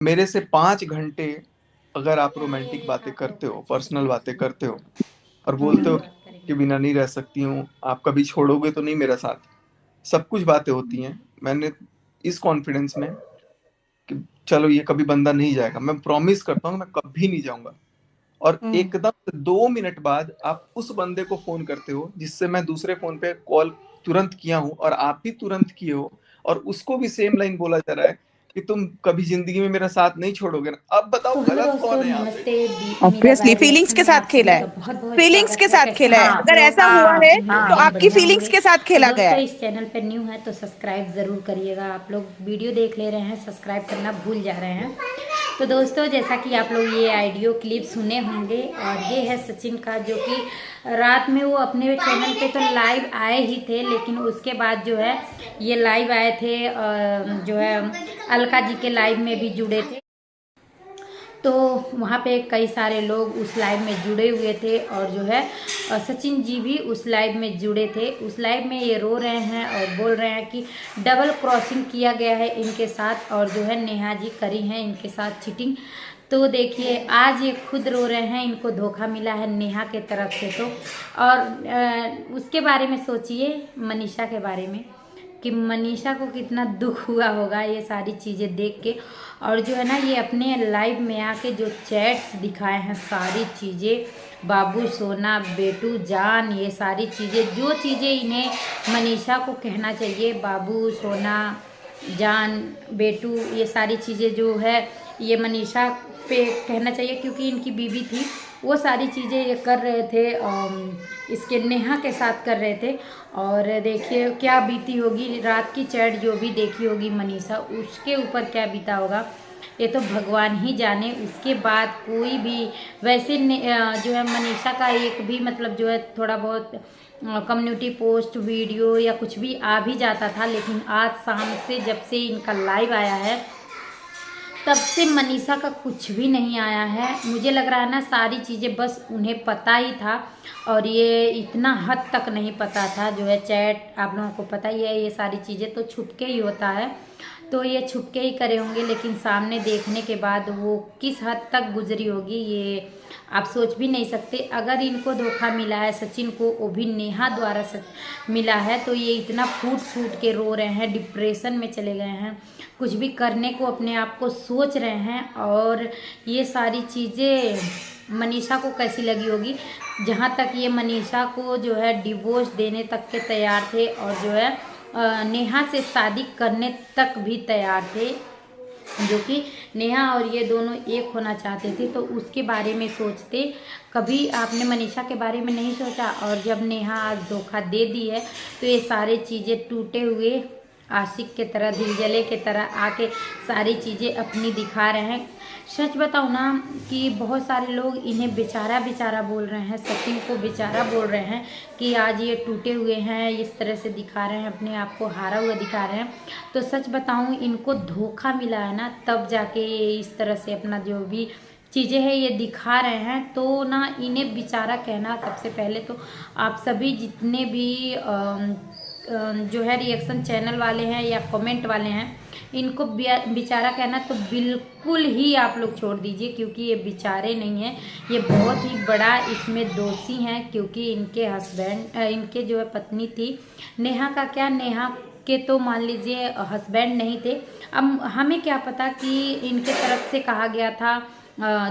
मेरे से 5 घंटे अगर आप रोमांटिक बातें करते हो, पर्सनल बातें करते हो और बोलते हो कि बिना नहीं रह सकती हूँ, आप कभी छोड़ोगे तो नहीं मेरा साथ, सब कुछ बातें होती हैं। मैंने इस कॉन्फिडेंस में कि चलो ये कभी बंदा नहीं जाएगा, मैं प्रॉमिस करता हूँ मैं कभी नहीं जाऊंगा। और हम्म। एकदम से 2 मिनट बाद आप उस बंदे को फोन करते हो जिससे मैं दूसरे फोन पे कॉल तुरंत किया हूँ और आप भी तुरंत किए हो, और उसको भी सेम लाइन बोला जा रहा है कि तुम कभी जिंदगी में मेरा साथ नहीं छोड़ोगे ना। अब बताओ तो हेलो गलत दोस्तों, कौन है यहाँ पे? नमस्ते। Meera obviously by feelings reaction के में साथ आप खेला सभी है। का बहुत बहुत फीलिंग्स स्वागत के है। साथ कैसे खेला हैं है। आप अगर लोग? ऐसा हुआ है तो एकदम आपकी बढ़िया फीलिंग्स होंगे। के साथ तो खेला गया दोस्तों, है। इस चैनल पर न्यू है तो सब्सक्राइब ज़रूर करिएगा। आप लोग वीडियो देख ले रहे हैं, सब्सक्राइब करना भूल जा रहे हैं। तो दोस्तों, जैसा कि आप लोग ये ऑडियो क्लिप सुने होंगे, और ये है सचिन का, जो कि रात में वो अपने चैनल पे तो लाइव आए ही थे, लेकिन उसके बाद जो है ये लाइव आए थे, जो है अलका जी के लाइव में भी जुड़े थे। तो वहाँ पे कई सारे लोग उस लाइव में जुड़े हुए थे, और जो है सचिन जी भी उस लाइव में जुड़े थे। उस लाइव में ये रो रहे हैं और बोल रहे हैं कि डबल क्रॉसिंग किया गया है इनके साथ, और जो है नेहा जी करी हैं इनके साथ चीटिंग। तो देखिए, आज ये खुद रो रहे हैं, इनको धोखा मिला है नेहा के तरफ से। तो और उसके बारे में सोचिए, मनीषा के बारे में, कि मनीषा को कितना दुख हुआ होगा ये सारी चीज़ें देख के। और जो है ना, ये अपने लाइव में आके जो चैट्स दिखाए हैं, सारी चीज़ें, बाबू सोना, बेटू जान, ये सारी चीज़ें, जो चीज़ें इन्हें मनीषा को कहना चाहिए, बाबू सोना जान, बेटू, ये सारी चीज़ें जो है ये मनीषा पे कहना चाहिए, क्योंकि इनकी बीवी थी। वो सारी चीज़ें ये कर रहे थे, इसके नेहा के साथ कर रहे थे। और देखिए क्या बीती होगी, रात की चैट जो भी देखी होगी मनीषा, उसके ऊपर क्या बीता होगा ये तो भगवान ही जाने। उसके बाद कोई भी वैसे जो है मनीषा का एक भी मतलब जो है थोड़ा बहुत कम्युनिटी पोस्ट वीडियो या कुछ भी आ भी जाता था, लेकिन आज शाम से जब से इनका लाइव आया है तब से मनीषा का कुछ भी नहीं आया है। मुझे लग रहा है ना, सारी चीज़ें बस उन्हें पता ही था, और ये इतना हद तक नहीं पता था। जो है चैट आप लोगों को पता ही है, ये सारी चीज़ें तो छुपके ही होता है, तो ये छुपके ही करे होंगे, लेकिन सामने देखने के बाद वो किस हद तक गुजरी होगी ये आप सोच भी नहीं सकते। अगर इनको धोखा मिला है सचिन को, वो भी नेहा द्वारा मिला है, तो ये इतना फूट फूट के रो रहे हैं, डिप्रेशन में चले गए हैं, कुछ भी करने को अपने आप को सोच रहे हैं। और ये सारी चीज़ें मनीषा को कैसी लगी होगी, जहाँ तक ये मनीषा को जो है डिवोर्स देने तक के तैयार थे, और जो है नेहा से शादी करने तक भी तैयार थे, जो कि नेहा और ये दोनों एक होना चाहते थे। तो उसके बारे में सोचते, कभी आपने मनीषा के बारे में नहीं सोचा। और जब नेहा आज धोखा दे दी है, तो ये सारी चीज़ें टूटे हुए आशिक के तरह, दिल जले के तरह आके सारी चीज़ें अपनी दिखा रहे हैं। सच बताऊँ ना, कि बहुत सारे लोग इन्हें बेचारा बेचारा बोल रहे हैं, सचिन को बेचारा बोल रहे हैं, कि आज ये टूटे हुए हैं, इस तरह से दिखा रहे हैं, अपने आप को हारा हुआ दिखा रहे हैं। तो सच बताऊँ, इनको धोखा मिला है ना, तब जाके ये इस तरह से अपना जो भी चीज़ें हैं ये दिखा रहे हैं। तो ना, इन्हें बेचारा कहना, सबसे पहले तो आप सभी जितने भी जो है रिएक्शन चैनल वाले हैं या कमेंट वाले हैं, इनको बेचारा कहना तो बिल्कुल ही आप लोग छोड़ दीजिए, क्योंकि ये बेचारे नहीं हैं, ये बहुत ही बड़ा इसमें दोषी हैं। क्योंकि इनके हस्बैंड, इनके जो है पत्नी थी नेहा का, क्या नेहा के तो मान लीजिए हस्बैंड नहीं थे। अब हमें क्या पता कि इनके तरफ से कहा गया था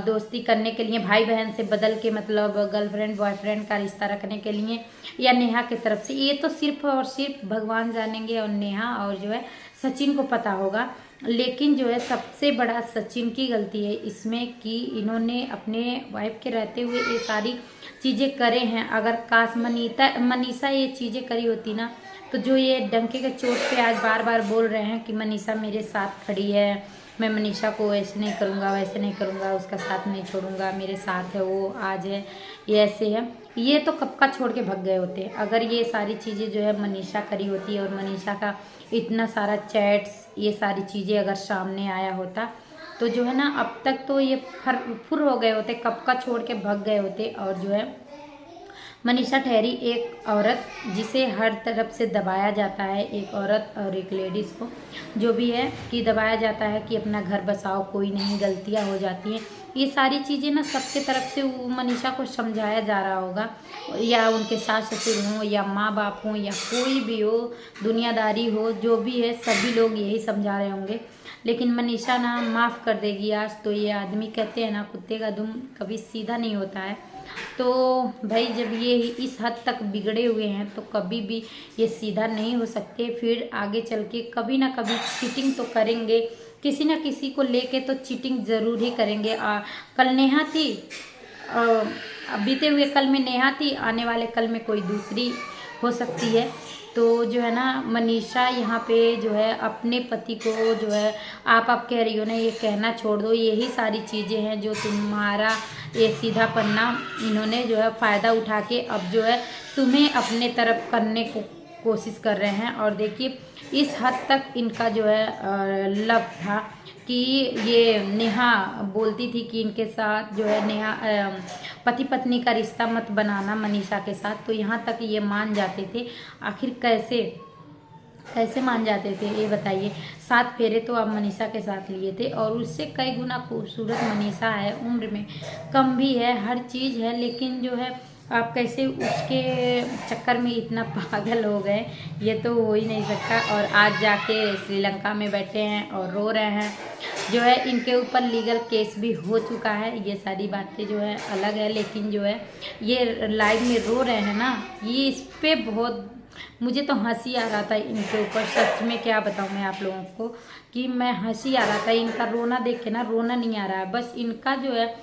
दोस्ती करने के लिए, भाई बहन से बदल के, मतलब गर्लफ्रेंड बॉयफ्रेंड का रिश्ता रखने के लिए, या नेहा की तरफ से, ये तो सिर्फ और सिर्फ भगवान जानेंगे, और नेहा और जो है सचिन को पता होगा। लेकिन जो है सबसे बड़ा सचिन की गलती है इसमें, कि इन्होंने अपने वाइफ के रहते हुए ये सारी चीज़ें करे हैं। अगर काश मनीषा ये चीज़ें करी होती ना, तो जो ये डंके के चोट पे आज बार बार बोल रहे हैं कि मनीषा मेरे साथ खड़ी है, मैं मनीषा को ऐसे नहीं करूँगा, वैसे नहीं करूँगा, उसका साथ नहीं छोड़ूंगा, मेरे साथ है वो, आज है ये, ऐसे है, ये तो कब का छोड़ के भग गए होते। अगर ये सारी चीज़ें जो है मनीषा करी होती, और मनीषा का इतना सारा चैट्स, ये सारी चीज़ें अगर सामने आया होता, तो जो है ना, अब तक तो ये फुर हो गए होते, कब का छोड़ के भग गए होते। और जो है मनीषा ठहरी एक औरत जिसे हर तरफ से दबाया जाता है, एक औरत और एक लेडीज़ को जो भी है कि दबाया जाता है कि अपना घर बसाओ, कोई नहीं, गलतियां हो जाती हैं। ये सारी चीज़ें ना सबके तरफ से मनीषा को समझाया जा रहा होगा, या उनके सास ससुर हों या माँ बाप हों या कोई भी हो, दुनियादारी हो, जो भी है सभी लोग यही समझा रहे होंगे। लेकिन मनीषा ना माफ़ कर देगी आज। तो ये आदमी कहते हैं ना, कुत्ते का दुम कभी सीधा नहीं होता है। तो भाई जब ये इस हद तक बिगड़े हुए हैं तो कभी भी ये सीधा नहीं हो सकते। फिर आगे चल के कभी ना कभी चीटिंग तो करेंगे, किसी ना किसी को लेके तो चीटिंग ज़रूर ही करेंगे। कल नेहा थी, बीते हुए कल में नेहा थी, आने वाले कल में कोई दूसरी हो सकती है। तो जो है ना मनीषा यहाँ पे जो है अपने पति को जो है आप कह रही हो ना, ये कहना छोड़ दो। यही सारी चीज़ें हैं जो तुम्हारा ये सीधा पन्ना इन्होंने जो है फ़ायदा उठा के अब जो है तुम्हें अपने तरफ करने को कोशिश कर रहे हैं। और देखिए इस हद तक इनका जो है लव था कि ये नेहा बोलती थी कि इनके साथ जो है नेहा पति पत्नी का रिश्ता मत बनाना मनीषा के साथ, तो यहाँ तक ये मान जाते थे। आखिर कैसे मान जाते थे ये बताइए। 7 फेरे तो आप मनीषा के साथ लिए थे और उससे कई गुना खूबसूरत मनीषा है, उम्र में कम भी है, हर चीज़ है, लेकिन जो है आप कैसे उसके चक्कर में इतना पागल हो गए, ये तो हो ही नहीं सकता। और आज जाके श्रीलंका में बैठे हैं और रो रहे हैं। जो है इनके ऊपर लीगल केस भी हो चुका है, ये सारी बातें जो है अलग है, लेकिन जो है ये लाइव में रो रहे हैं ना, ये इस पे बहुत मुझे तो हंसी आ रहा था इनके ऊपर। सच में क्या बताऊँ मैं आप लोगों को कि मैं हंसी आ रहा था इनका रोना देख के ना, रोना नहीं आ रहा है, बस इनका जो है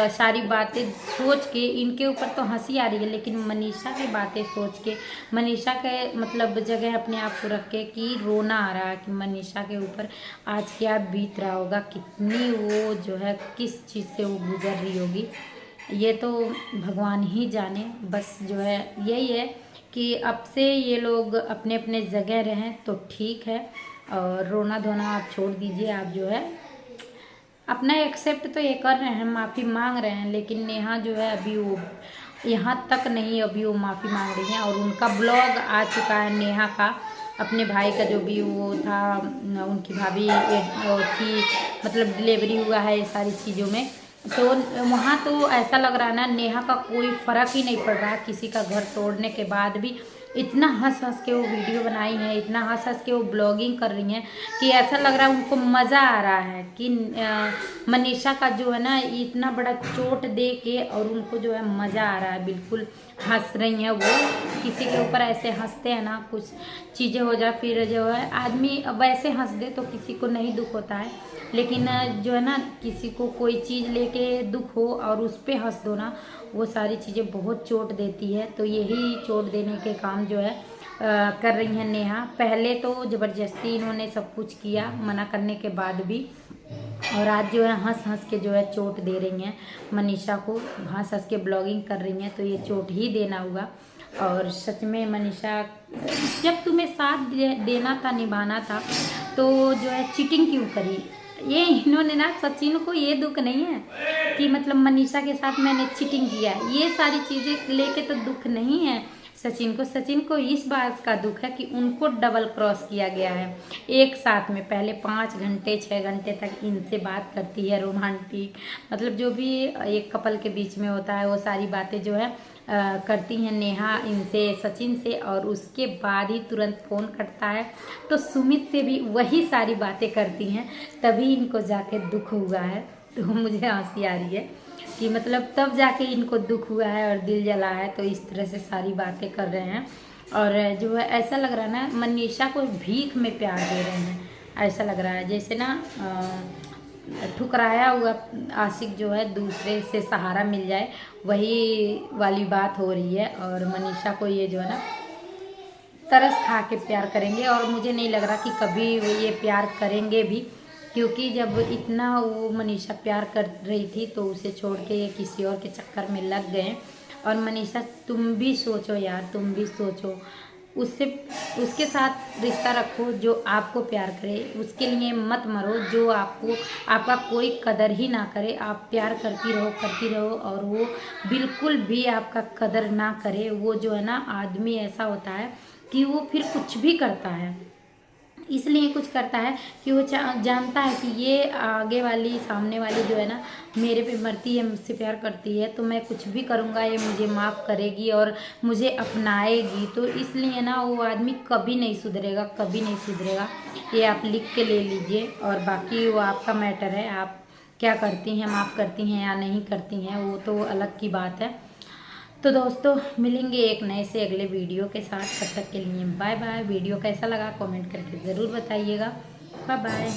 सारी बातें सोच के इनके ऊपर तो हंसी आ रही है, लेकिन मनीषा की बातें सोच के, मनीषा के मतलब जगह अपने आप को रख के कि रोना आ रहा है कि मनीषा के ऊपर आज क्या बीत रहा होगा, कितनी वो जो है किस चीज़ से वो गुजर रही होगी, ये तो भगवान ही जाने। बस जो है यही है कि अब से ये लोग अपने अपने जगह रहें तो ठीक है, और रोना धोना आप छोड़ दीजिए। आप जो है अपना एक्सेप्ट तो ये कर रहे हैं, माफ़ी मांग रहे हैं, लेकिन नेहा जो है अभी वो यहाँ तक नहीं, अभी वो माफ़ी मांग रही हैं। और उनका ब्लॉग आ चुका है नेहा का, अपने भाई का जो भी वो था, उनकी भाभी थी, मतलब डिलीवरी हुआ है ये सारी चीज़ों में, तो वहाँ तो ऐसा लग रहा है ना नेहा का कोई फ़र्क ही नहीं पड़ रहा, किसी का घर तोड़ने के बाद भी इतना हंस हंस के वो वीडियो बनाई हैं, इतना हंस हंस के वो ब्लॉगिंग कर रही हैं कि ऐसा लग रहा है उनको मज़ा आ रहा है कि मनीषा का जो है ना इतना बड़ा चोट दे के, और उनको जो है मज़ा आ रहा है, बिल्कुल हंस रही हैं वो। किसी के ऊपर ऐसे हंसते हैं ना, कुछ चीज़ें हो जाए फिर जो है आदमी वैसे हंस दे तो किसी को नहीं दुख होता है, लेकिन जो है ना किसी को कोई चीज़ लेके दुख हो और उस पर हंस दो ना, वो सारी चीज़ें बहुत चोट देती है। तो यही चोट देने के काम जो है कर रही हैं नेहा। पहले तो ज़बरदस्ती इन्होंने सब कुछ किया मना करने के बाद भी, और आज जो है हंस हंस के जो है चोट दे रही हैं मनीषा को, हंस हंस के ब्लॉगिंग कर रही हैं, तो ये चोट ही देना होगा। और सच में मनीषा, जब तुम्हें साथ देना था, निभाना था, तो जो है चीटिंग क्यों करी। ये इन्होंने ना, सचिन को ये दुख नहीं है कि मतलब मनीषा के साथ मैंने चीटिंग किया, ये सारी चीज़ें लेके तो दुख नहीं है सचिन को इस बात का दुख है कि उनको डबल क्रॉस किया गया है एक साथ में। पहले 5 घंटे 6 घंटे तक इनसे बात करती है, रोमांटिक, मतलब जो भी एक कपल के बीच में होता है वो सारी बातें जो है करती हैं नेहा इनसे, सचिन से, और उसके बाद ही तुरंत फ़ोन करता है तो सुमित से भी वही सारी बातें करती हैं, तभी इनको जाके दुख हुआ है। तो मुझे हंसी आ रही है कि मतलब तब जाके इनको दुख हुआ है और दिल जला है, तो इस तरह से सारी बातें कर रहे हैं। और जो है ऐसा लग रहा है ना मनीषा को भीख में प्यार दे रहे हैं, ऐसा लग रहा है जैसे ना ठुकराया हुआ आशिक जो है दूसरे से सहारा मिल जाए, वही वाली बात हो रही है। और मनीषा को ये जो है ना तरस खा के प्यार करेंगे, और मुझे नहीं लग रहा कि कभी वो ये प्यार करेंगे भी, क्योंकि जब इतना वो मनीषा प्यार कर रही थी तो उसे छोड़ के ये किसी और के चक्कर में लग गए। और मनीषा तुम भी सोचो यार, तुम भी सोचो, उससे उसके साथ रिश्ता रखो जो आपको प्यार करे, उसके लिए मत मरो जो आपका कोई कदर ही ना करे। आप प्यार करती रहो और वो बिल्कुल भी आपका कदर ना करे। वो जो है ना आदमी ऐसा होता है कि वो फिर कुछ भी करता है, इसलिए कुछ करता है कि वो जानता है कि ये आगे वाली सामने वाली जो है ना मेरे पे मरती है, मुझसे प्यार करती है, तो मैं कुछ भी करूँगा ये मुझे माफ़ करेगी और मुझे अपनाएगी। तो इसलिए ना वो आदमी कभी नहीं सुधरेगा, कभी नहीं सुधरेगा। ये आप लिख के ले लीजिए। और बाकी वो आपका मैटर है, आप क्या करती हैं, माफ़ करती हैं या नहीं करती हैं, वो तो अलग की बात है। तो दोस्तों मिलेंगे एक नए से अगले वीडियो के साथ, तब तक के लिए बाय बाय। वीडियो कैसा लगा कमेंट करके ज़रूर बताइएगा। Bye bye.